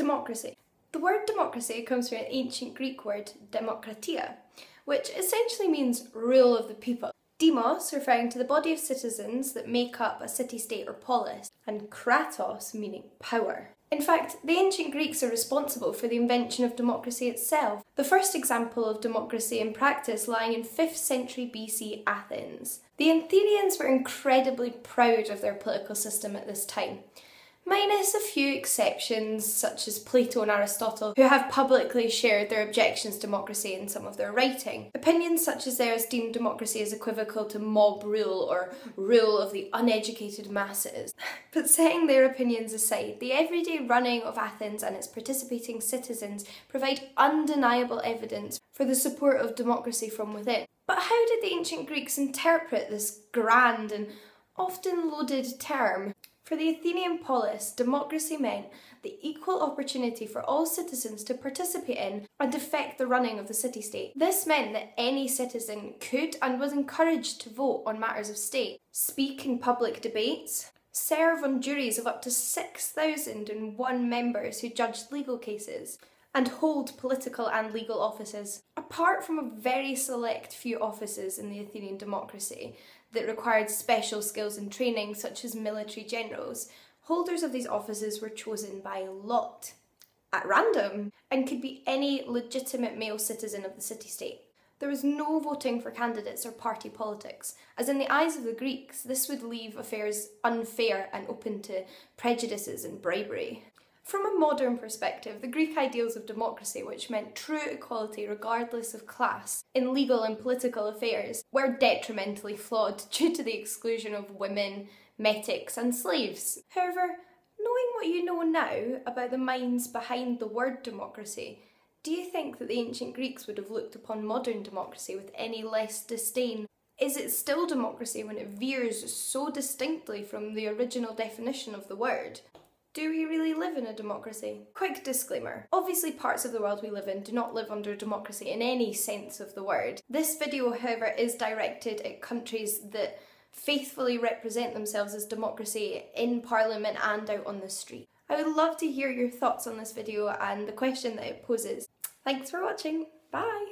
Democracy. The word democracy comes from an ancient Greek word demokratia, which essentially means rule of the people. Demos referring to the body of citizens that make up a city-state or polis, and kratos meaning power. In fact, the ancient Greeks are responsible for the invention of democracy itself, the first example of democracy in practice lying in 5th century BC Athens. The Athenians were incredibly proud of their political system at this time, minus a few exceptions such as Plato and Aristotle, who have publicly shared their objections to democracy in some of their writing. Opinions such as theirs deem democracy as equivocal to mob rule or rule of the uneducated masses. But setting their opinions aside, the everyday running of Athens and its participating citizens provide undeniable evidence for the support of democracy from within. But how did the ancient Greeks interpret this grand and often loaded term? For the Athenian polis, democracy meant the equal opportunity for all citizens to participate in and affect the running of the city-state. This meant that any citizen could and was encouraged to vote on matters of state, speak in public debates, serve on juries of up to 6,001 members who judged legal cases, and hold political and legal offices. Apart from a very select few offices in the Athenian democracy that required special skills and training, such as military generals, holders of these offices were chosen by lot, at random, and could be any legitimate male citizen of the city-state. There was no voting for candidates or party politics, as in the eyes of the Greeks, this would leave affairs unfair and open to prejudices and bribery. From a modern perspective, the Greek ideals of democracy, which meant true equality regardless of class in legal and political affairs, were detrimentally flawed due to the exclusion of women, metics and slaves. However, knowing what you know now about the minds behind the word democracy, do you think that the ancient Greeks would have looked upon modern democracy with any less disdain? Is it still democracy when it veers so distinctly from the original definition of the word? Do we really live in a democracy? Quick disclaimer. Obviously parts of the world we live in do not live under democracy in any sense of the word. This video, however, is directed at countries that faithfully represent themselves as democracy in Parliament and out on the street. I would love to hear your thoughts on this video and the question that it poses. Thanks for watching. Bye!